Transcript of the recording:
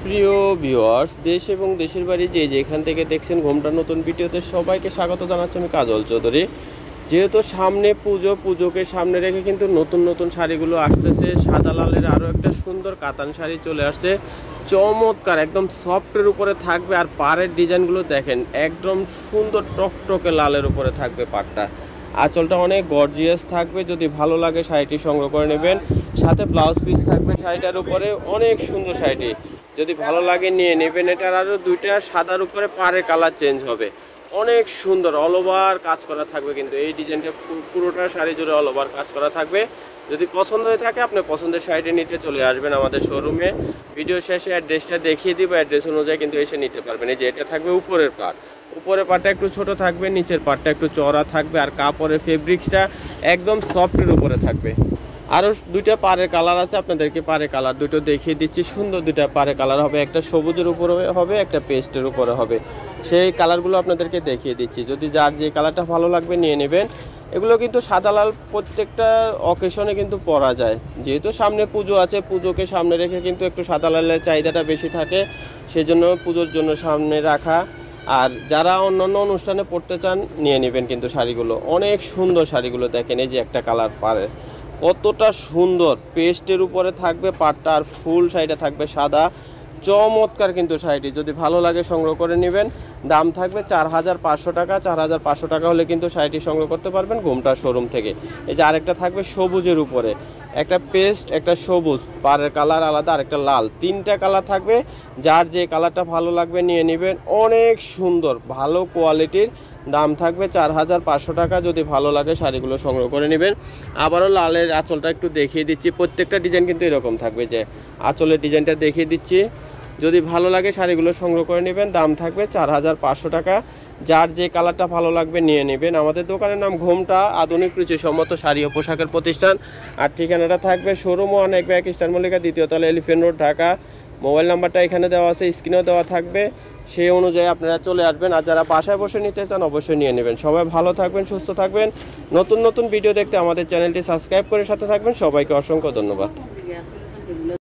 প্রিয় ভিউয়ার্স, দেশ এবং দেশের বাইরে যেখান থেকে দেখছেন ঘোমটা নতুন ভিডিওতে সবাইকে স্বাগত জানাচ্ছি। আমি কাজল চৌধুরী। যেহেতু সামনে পুজোকে সামনে রেখে কিন্তু নতুন নতুন শাড়িগুলো আসতেছে। সাদা লালের আরও একটা সুন্দর কাতান শাড়ি চলে আসছে, চমৎকার একদম সফটের উপরে থাকবে। আর পাড়ের ডিজাইনগুলো দেখেন, একদম সুন্দর টকটকে লালের উপরে থাকবে পাড়টা। আঁচলটা অনেক গর্জিয়াস থাকবে। যদি ভালো লাগে শাড়িটি সংগ্রহ করে নেবেন। সাথে ব্লাউজ পিস থাকবে শাড়িটার উপরে, অনেক সুন্দর শাড়িটি। যদি ভালো লাগে নিয়ে নেবেন। এটার আরও দুইটা সাদার উপরে পাড়ের কালার চেঞ্জ হবে, অনেক সুন্দর অল ওভার কাজ করা থাকবে। কিন্তু এই ডিজাইনটা পুরোটা শাড়ি জুড়ে অল ওভার কাজ করা থাকবে। যদি পছন্দ হয়ে থাকে আপনি পছন্দের শাড়িটি নিতে চলে আসবেন আমাদের শোরুমে। ভিডিও শেষে অ্যাড্রেসটা দেখিয়ে দিব, অ্যাড্রেস অনুযায়ী কিন্তু এসে নিতে পারবেন। এই যে এটা থাকবে উপরের পাড়, উপরের পাড়টা একটু ছোট থাকবে, নিচের পাড়টা একটু চওড়া থাকবে। আর কাপড়ের ফেব্রিক্সটা একদম সফটের উপরে থাকবে। আরও দুইটা পাড়ের কালার আছে, আপনাদেরকে পাড়ের কালার দুটো দেখিয়ে দিচ্ছি। সুন্দর দুইটা পাড়ের কালার হবে, একটা সবুজের উপরে হবে, একটা পেস্টের উপরে হবে। সেই কালারগুলো আপনাদেরকে দেখিয়ে দিচ্ছি। যদি যার যে কালারটা ভালো লাগবে নিয়ে নেবেন। এগুলো কিন্তু সাদা লাল প্রত্যেকটা অকেশনে কিন্তু পরা যায়। যেহেতু সামনে পুজো আছে, পুজোকে সামনে রেখে কিন্তু একটু সাদা লালের চাহিদাটা বেশি থাকে, সেজন্য পুজোর জন্য সামনে রাখা। আর যারা অন্যান্য অনুষ্ঠানে পড়তে চান নিয়ে নেবেন কিন্তু শাড়িগুলো। অনেক সুন্দর শাড়িগুলো দেখেন, এই যে একটা কালার পাড়ে কতটা সুন্দর, পেস্টের উপরে থাকবে পাড়টা। আর ফুল শাড়িটা থাকবে সাদা, চমৎকার কিন্তু শাড়িটি। যদি ভালো লাগে সংগ্রহ করে নেবেন। দাম থাকবে 4500 টাকা। 4500 টাকা হলে কিন্তু শাড়িটি সংগ্রহ করতে পারবেন ঘোমটা শোরুম থেকে। এই যে আরেকটা থাকবে সবুজের উপরে, একটা পেস্ট, একটা সবুজ, পাড়ের কালার আলাদা, আরেকটা লাল, তিনটা কালার থাকবে। যার যে কালারটা ভালো লাগবে নিয়ে নেবেন। অনেক সুন্দর ভালো কোয়ালিটির। দাম থাকবে 4500 টাকা। যদি ভালো লাগে শাড়িগুলো সংগ্রহ করে নেবেন। আবারও লালের আঁচলটা একটু দেখিয়ে দিচ্ছি। প্রত্যেকটা ডিজাইন কিন্তু এরকম থাকবে, যে আঁচলের ডিজাইনটা দেখিয়ে দিচ্ছি। যদি ভালো লাগে শাড়িগুলো সংগ্রহ করে নেবেন। দাম থাকবে 4500 টাকা। যার যে কালারটা ভালো লাগবে নিয়ে নেবেন। আমাদের দোকানের নাম ঘোমটা আধুনিক রুচিসম্মত শাড়ি ও পোশাকের প্রতিষ্ঠান। আর ঠিকানাটা থাকবে শোরুম 1 এক স্টার মল্লিকা, দ্বিতীয় তলা, এলিফ্যান্ট রোড, ঢাকা। মোবাইল নাম্বারটা এখানে দেওয়া আছে, স্ক্রিনেও দেওয়া থাকবে। সেই অনুযায়ী আপনারা চলে আসবেন। আর যারা বাসায় বসে নিতে চান অবশ্যই নিয়ে নেবেন। সবাই ভালো থাকবেন, সুস্থ থাকবেন। নতুন নতুন ভিডিও দেখতে আমাদের চ্যানেলটি সাবস্ক্রাইব করে সাথে থাকবেন। সবাইকে অসংখ্য ধন্যবাদ।